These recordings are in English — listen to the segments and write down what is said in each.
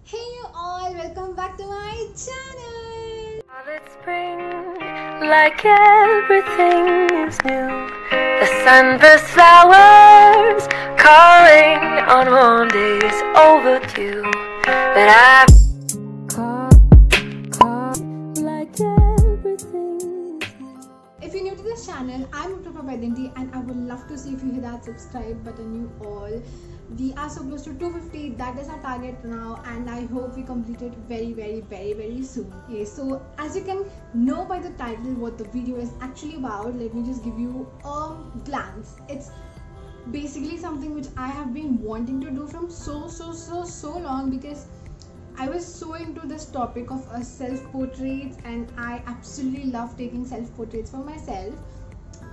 Hey you all, welcome back to my channel. It's spring, like everything is new. The sunburst flowers calling on warm days overdue. But I've like everything. If you're new to this channel, I'm Uptapa Vedinti and I would love to see if you hit that subscribe button, you all. We are so close to 250, that is our target now, and I hope we complete it very soon. Okay, so as you can know by the title what the video is actually about, let me just give you a glance. It's basically something which I have been wanting to do from so long, because I was so into this topic of self-portraits, and I absolutely love taking self-portraits for myself.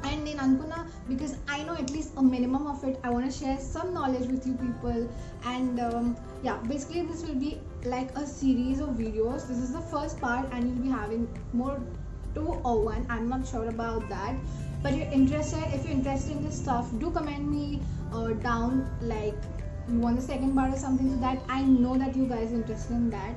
And in Ankuna, because I know at least a minimum of it, I want to share some knowledge with you people. And yeah, basically this will be like a series of videos. This is the first part and you'll be having more 2 or 1, I'm not sure about that. But if you're interested in this stuff, do comment me down like you want the second part or something, so that I know that you guys are interested in that.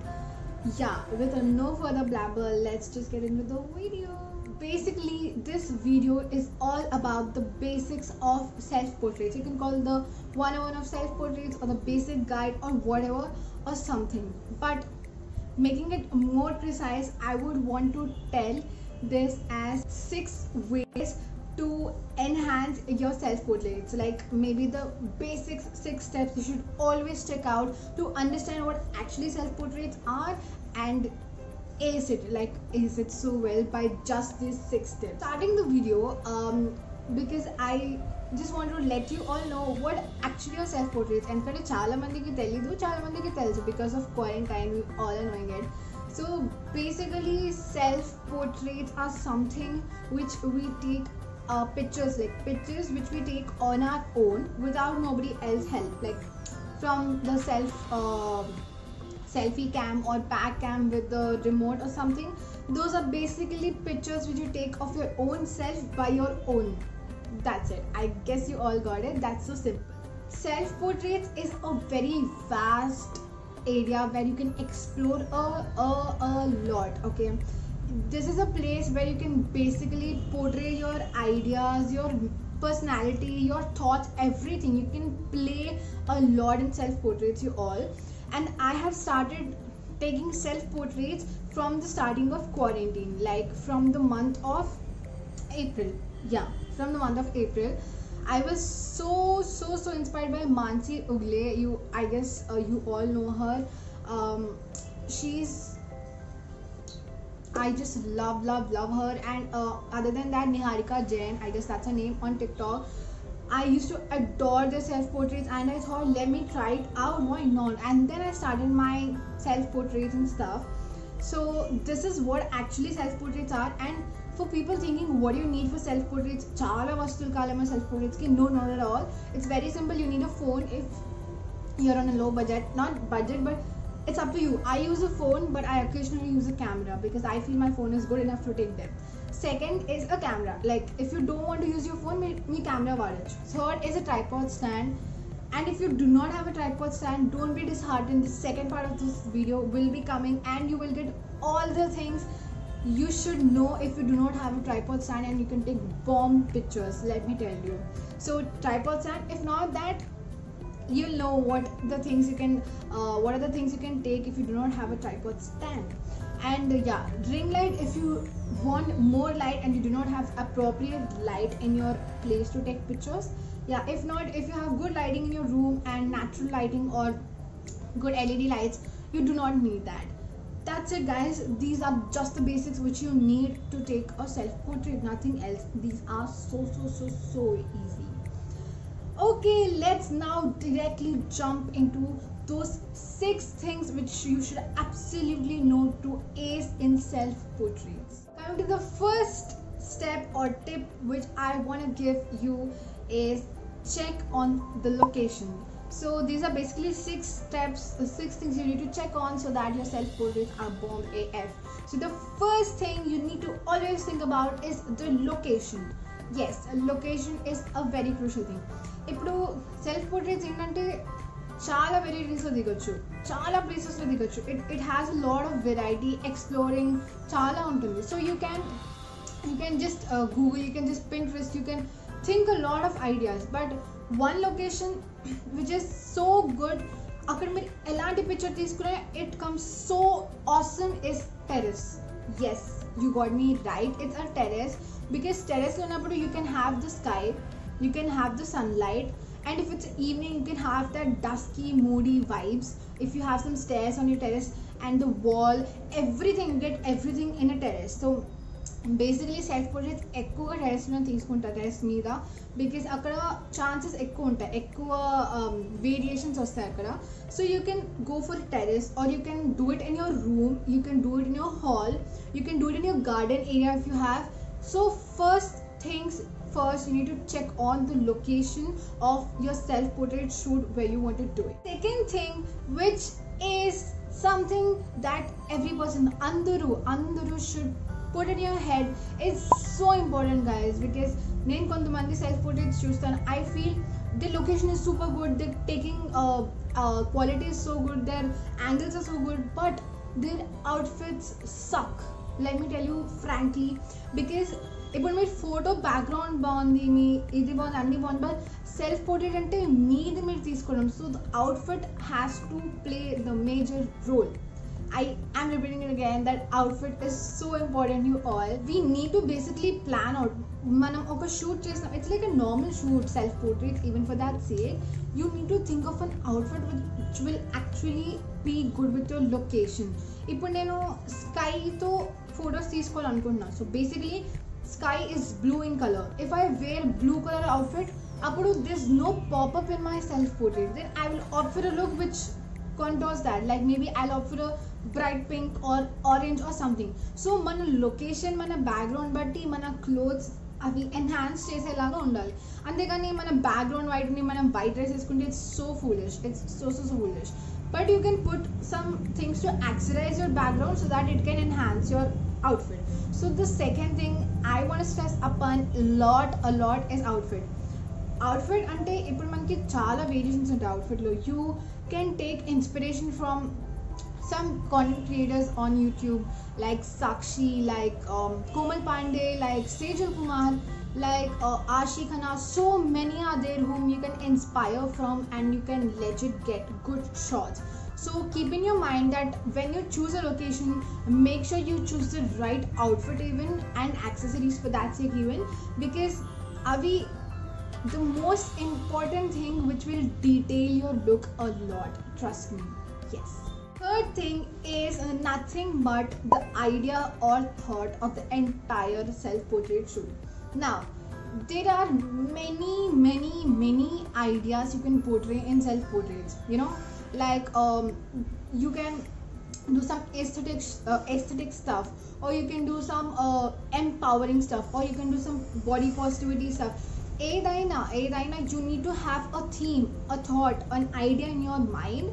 Yeah, with no further blabber, let's just get into the video. Basically, this video is all about the basics of self-portraits. You can call it the 101 of self-portraits or the basic guide or whatever or something. But making it more precise, I would want to tell this as 6 ways to enhance your self-portraits. Like maybe the basic 6 steps you should always check out to understand what actually self-portraits are and ace it so well by just these 6 steps. Starting the video, because I just want to let you all know what actually are self-portraits. And chala mandiki telidu, because of quarantine we all are knowing it. So basically self-portraits are something which we take pictures which we take on our own without nobody else help, like from the selfie cam or back cam with the remote or something. Those are basically pictures which you take of your own self by your own. That's it. I guess you all got it. That's so simple. Self-portraits is a very vast area where you can explore a lot. Okay, this is a place where you can basically portray your ideas, your personality, your thoughts, everything. You can play a lot in self-portraits, you all. And I have started taking self-portraits from the starting of quarantine, like from the month of April. Yeah, from the month of April. I was so inspired by Mansi Ugle. I guess you all know her. I just love her. And other than that, Niharika Jain, I guess that's her name on TikTok. I used to adore the self-portraits, and I thought, let me try it out, why not? And then I started my self-portraits and stuff. So this is what actually self-portraits are. And for people thinking, what do you need for self-portraits? Chala vastul kalama self-portraits ki? No, not at all. It's very simple. You need a phone if you're on a low budget. Not budget, but it's up to you. I use a phone, but I occasionally use a camera because I feel my phone is good enough to take them. Second is a camera. Like if you don't want to use your phone, me camera varaj. Third is a tripod stand. And if you do not have a tripod stand, don't be disheartened. The second part of this video will be coming and you will get all the things you should know if you do not have a tripod stand, and you can take bomb pictures, let me tell you. So tripod stand, if not that, you'll know what are the things you can take if you do not have a tripod stand. And yeah, ring light if you want more light and you do not have appropriate light in your place to take pictures. Yeah, if not, if you have good lighting in your room and natural lighting or good LED lights, you do not need that. That's it guys. These are just the basics which you need to take a self-portrait, nothing else. These are so easy. Okay, let's now directly jump into those 6 things which you should absolutely know to ace in self-portraits. Coming to the first step or tip which I want to give you is check on the location. So these are basically 6 steps, 6 things you need to check on so that your self-portraits are bomb AF. So the first thing you need to always think about is the location. Yes, location is a very crucial thing. Now self-portraits ఏంటంటే చాలా వెరైటీస్లో దిగొచ్చు, చాలా ప్లేసెస్లో దిగొచ్చు. It has a lot of variety, exploring చాలా ఉంటుంది. So you can just Google, you can just Pinterest, you can think a lot of ideas. But one location which is so good, అక్కడ మీరు ఎలాంటి పిక్చర్ తీసుకున్నా it comes so awesome is terrace. Yes, you got me right, it's a terrace. Because టెర్రస్లో ఉన్నప్పుడు you can have the sky, you can have the sunlight, and if it's evening you can have that dusky moody vibes. If you have some stairs on your terrace and the wall, everything, you get everything in a terrace. So basically self portraits ఎక్కువగా టెరెస్లో తీసుకుంటారు, terrace మీద, because అక్కడ chances ఎక్కువ ఉంటాయి, ఎక్కువ variations వస్తాయి అక్కడ. So you can go for terrace, or you can do it in your room, you can do it in your hall, you can do it in your garden area if you have. So first, you need to check on the location of your self-portrait shoot where you want to do it. Second thing, which is something that every person andaru should put in your head, is so important, guys, because నేను కొంతమంది self portraits చూస్తాను, I feel the location is super good, the taking quality is so good, their angles are so good, but their outfits suck. Let me tell you frankly, because ఇప్పుడు మీరు photo background బాగుంది, మీ ఇది బాగుంది, అన్నీ బాగుంది, but self portrait అంటే మీది మీరు తీసుకోవడం. So the outfit has to play the major role. I am repeating it again, that outfit is so important, you all. We need to basically plan out. మనం ఒక షూట్ చేస్తాం, it's like a normal shoot, self portrait, even for that sake you need to think of an outfit which will actually be good with your location. ఇప్పుడు నేను స్కైతో photos తీసుకోవాలనుకుంటున్నాను. So basically sky is blue in color. If I wear blue color outfit, appudu there's no pop-up in my self portrait, then I will opt for a look which contours that, like maybe I'll opt for a bright pink or orange or something. So mana location, mana background batti mana clothes అవి enhance చేసేలాగా ఉండాలి. అంతేగాని మన background వైట్ని మనం white dress వేసుకుంటే it's so foolish, but you can put some things to accessorize your background so that it can enhance your outfit. So the second thing I want to stress upon a lot is outfit అంటే ఇప్పుడు మనకి చాలా variations ఉంటాయి అవుట్ఫిట్లో. You can take inspiration from some content creators on YouTube like Sakshi, like Komal Pandey, like Sejal Kumar, like Ashi Khanna. So many are there whom you can inspire from and you can legit get good shots. So keep in your mind that when you choose a location, make sure you choose the right outfit even, and accessories for that sake even, because avi the most important thing which will detail your look a lot, trust me. Yes. Third thing is nothing but the idea or thought of the entire self-portrait shoot. Now, there are many ideas you can portray in self-portraits. You know, like you can do some aesthetic stuff, or you can do some empowering stuff, or you can do some body positivity stuff. Edaina, you need to have a theme, a thought, an idea in your mind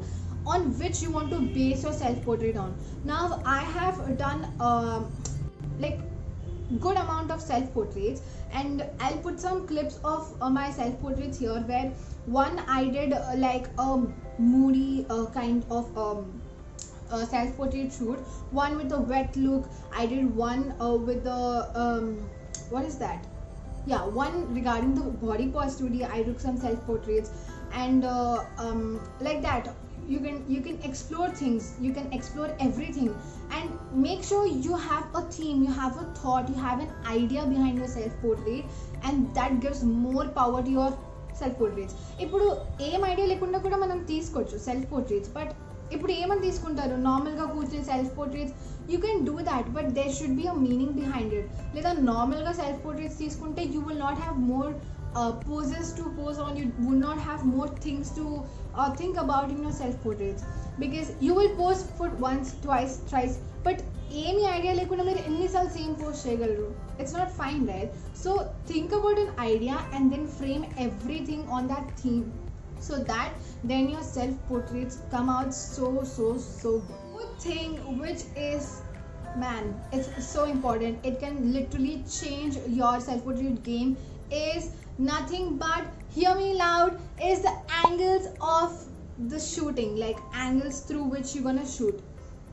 on which you want to base your self-portrait on. Now I have done like good amount of self-portraits, and I'll put some clips of my self-portraits here, where one I did like a moody kind of self-portrait shoot, one with a wet look. I did one with the what is that, yeah, one regarding the body positivity. I took some self-portraits, and like that you can explore things, you can explore everything, and make sure you have a theme, you have a thought, you have an idea behind your self-portrait, and that gives more power to your self-portraits. ఇప్పుడు ఏం idea లేకుండా కూడా మనం తీసుకోవచ్చు self portraits, but ఇప్పుడు ఏమని తీసుకుంటారు నార్మల్గా కూర్చొని self portraits, you can do that, but there should be a meaning behind it. లేదా నార్మల్గా సెల్ఫ్ పోర్ట్రేట్స్ తీసుకుంటే you will not have more poses to pose on, you would not have more things to think about in your self portraits, because you will pose for once, twice, thrice, but any idea lekunda meer enni sal same pose cheyagalaru, it's not fine, right? So think about an idea and then frame everything on that theme, so that then your self portraits come out so good. Good thing which is, man, it's so important, it can literally change your self portrait game, is nothing but, hear me loud, is the angles of the shooting, like angles through which you're gonna shoot.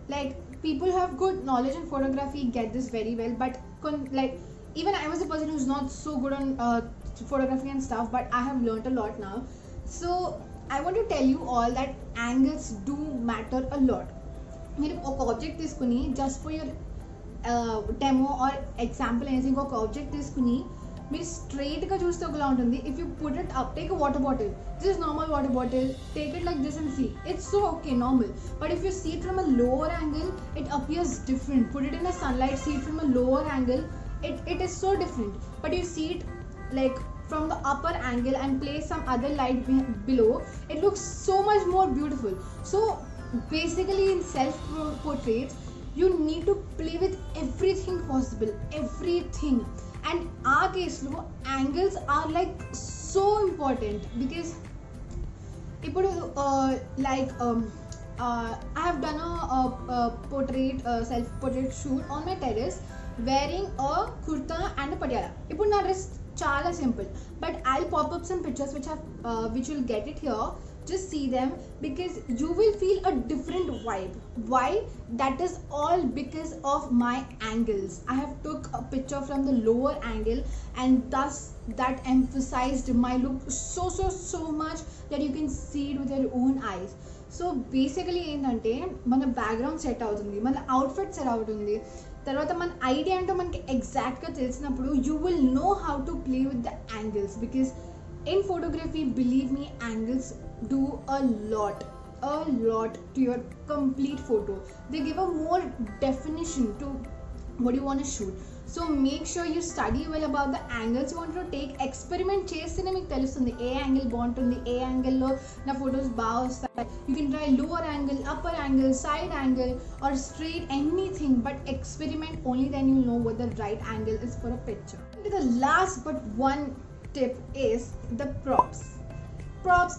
Like people who have good knowledge in photography get this very well, but like even I was a person who's not so good on photography and stuff, but I have learned a lot now. So I want to tell you all that angles do matter a lot. మీరు ఒక object తీసుకుని just for your demo or example anything ఒక object తీసుకుని మీరు స్ట్రైట్గా చూస్తే ఒకలా ఉంటుంది. If you put it up, take a water bottle, this normal water bottle, take it like this and see, it's so okay normal. But if you see it from a lower angle, it appears different. Put it in a sunlight, see it from a lower angle, it is so different. But you see it like from the upper angle and place some other light below, it looks so much more beautiful. So basically in self portraits you need to play with everything possible, everything. And our case lo angles are like so important because ipudu I have done a portrait self portrait shoot on my terrace wearing a kurta and a padiyala. Ipudu na dress chala simple, but I'll pop up some pictures which will get it here. Just see them because you will feel a different vibe. Why? That is all because of my angles. I have took a picture from the lower angle and thus that emphasized my look so much that you can see it with your own eyes. So basically ఏంటంటే మన background set అవుతుంది, మన outfit set అవుతుంది, తర్వాత మన idea ఏంటో మనకి ఎగ్జాక్ట్గా తెలిసినప్పుడు you will know how to play with the angles. Because in photography, believe me, angles do a lot to your complete photo. They give a more definition to what you want to shoot. So make sure you study well about the angles you want to take. Experiment చేస్తేనే మీకు తెలుస్తుంది ఏ angle బాగుంటుంది, ఏ యాంగిల్లో నా photos బాగా వస్తాయి. You can try lower angle, upper angle, side angle or straight, anything, but experiment, only then you know what the right angle is for a picture. And the last but one tip is the props. Props.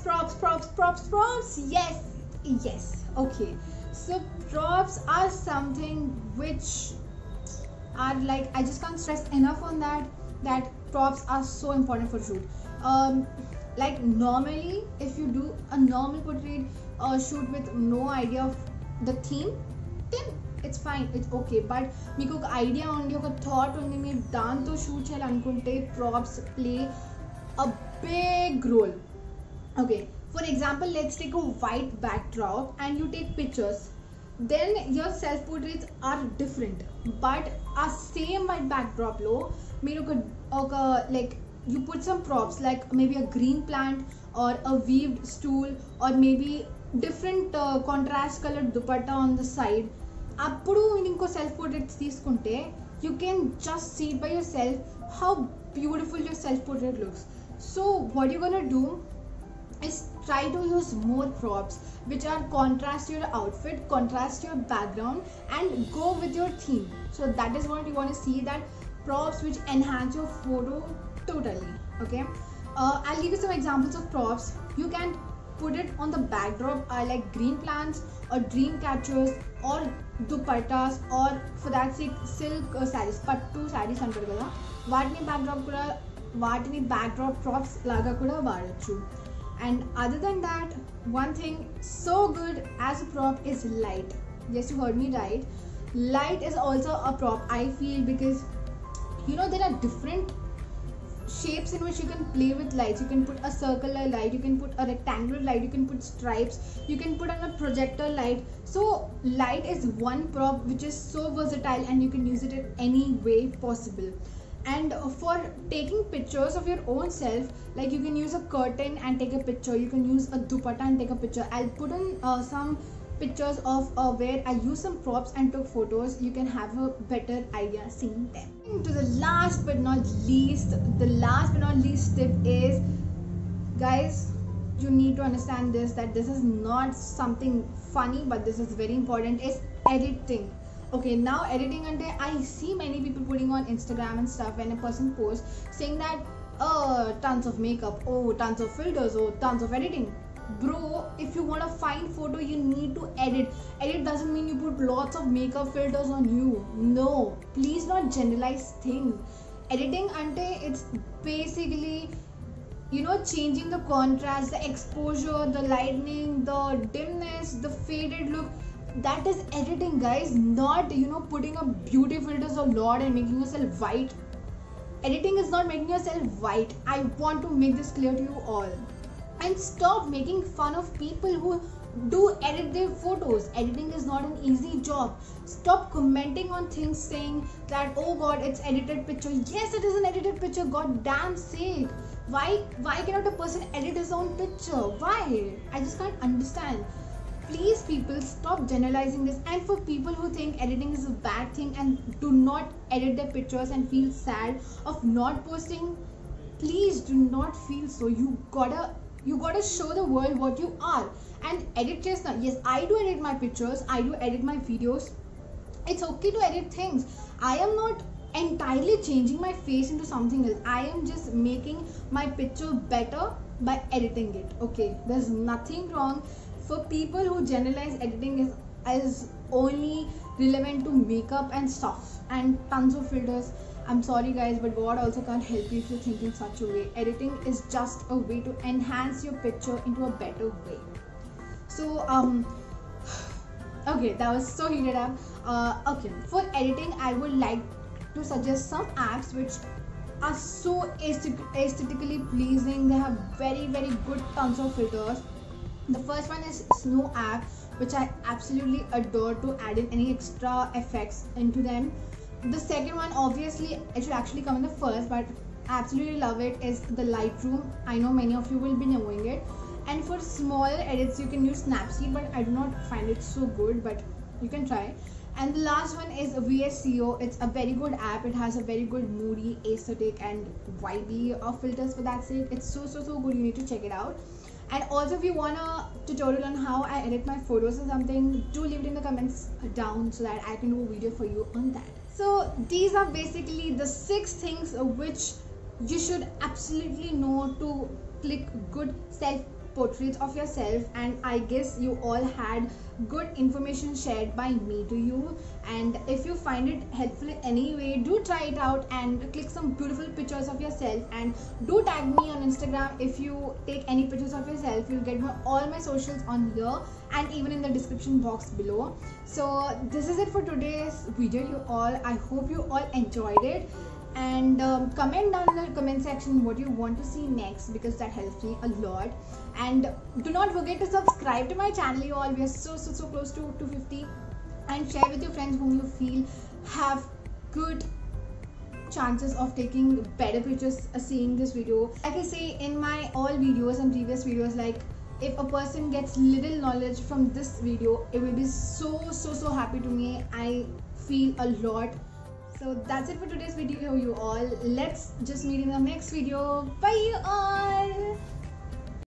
Yes. Okay, so props are something which are like, I just can't stress enough on that props are so important for shoot. Like normally if you do a normal portrait shoot with no idea of the theme, then it's fine, it's okay. But మీకు ఒక idea ఉంది, ఒక thought ఉంది, మీరు దాంతో shoot చేయాలనుకుంటే props play a big role. Okay, for example, let's take a white backdrop and you take pictures. Then your self portraits are different, but a same white backdrop lo meer oka like you put some props like maybe a green plant or a weaved stool or maybe different contrast colored dupatta on the side. Appudu inko self portraits తీసుకుంటే you can just see it by yourself how beautiful your self portrait looks. So what you're gonna do is try to use more props which are contrast your outfit, contrast your background and go with your theme. So that is what you want to see, that props which enhance your photo totally. Okay, I'll give you some examples of props. You can put it on the backdrop like green plants or dream catchers or dupattas or for that sake silk sarees, pattu sarees antaru kada, వాటిని backdrop props laga kuda vaadachchu. And other than that, one thing so good as a prop is light. Yes, you heard me right. Light is also a prop, I feel, because you know there are different shapes in which you can play with lights. You can put a circular light, you can put a rectangular light, you can put stripes, you can put on a projector light. So light is one prop which is so versatile and you can use it in any way possible. And for taking pictures of your own self, like you can use a curtain and take a picture, you can use a dupatta and take a picture. I'll put in some pictures of where I used some props and took photos. You can have a better idea seeing them. To the last but not least tip is, guys, you need to understand this, that this is not something funny, but this is very important, is editing. Okay, now editing, and I see many people putting on Instagram and stuff when a person posts saying that tons of makeup, tons of filters, tons of editing. Bro, if you want a fine photo, you need to edit. Edit doesn't mean you put lots of makeup filters on you. No, please not generalize things. Editing ante it's basically you know, changing the contrast, the exposure, the lightning, the dimness, the faded look, that is editing, guys. Not, you know, putting a beauty filters a lot and making yourself white. Editing is not making yourself white. I want to make this clear to you all. And stop making fun of people who do edit their photos. Editing is not an easy job. Stop commenting on things saying that, oh god, it's edited picture. Yes, it is an edited picture, god damn sake. Why cannot a person edit his own picture? Why? I just can't understand. Please, people, stop generalizing this. And for people who think editing is a bad thing and do not edit their pictures and feel sad of not posting, please do not feel so. You gotta show the world what you are and edit just now. Yes, I do edit my pictures, I do edit my videos. It's okay to edit things. I am not entirely changing my face into something else. I am just making my picture better by editing it. Okay, there's nothing wrong. For people who generalize editing is only relevant to makeup and stuff and tons of filters, I'm sorry guys, but God also can't help you if you think in such a way. Editing is just a way to enhance your picture into a better way. So okay, that was so heated up. Okay, for editing I would like to suggest some apps which are so aesthetically pleasing. They have very good tons of filters. The first one is Snow app, which I absolutely adore to add in any extra effects into them. The second one, obviously it should actually come in the first, but I absolutely love it, is the Lightroom. I know many of you will be knowing it. And for smaller edits you can use Snapseed, but I do not find it so good, but you can try. And the last one is VSCO. It's a very good app. It has a very good moody, aesthetic and vibey filters for that sake. It's so good. You need to check it out. And also, if you want a tutorial on how I edit my photos or something, do leave it in the comments down so that I can do a video for you on that. So these are basically the 6 things which you should absolutely know to click good self portraits of yourself, and I guess you all had good information shared by me to you. And if you find it helpful in any way, do try it out and click some beautiful pictures of yourself, and do tag me on Instagram. If you take any pictures of yourself, you'll get all my socials on here and even in the description box below. So this is it for today's video, you all. I hope you all enjoyed it. And comment down in the comment section what you want to see next, because that helps me a lot. And do not forget to subscribe to my channel, you all. We are so close to 250. And share with your friends whom you feel have good chances of taking better pictures seeing this video. Like I say in my all videos and previous videos, like, if a person gets little knowledge from this video, it will be so happy to me. I feel a lot. So that's it for today's video, you all. Let's just meet in the next video. Bye, you all.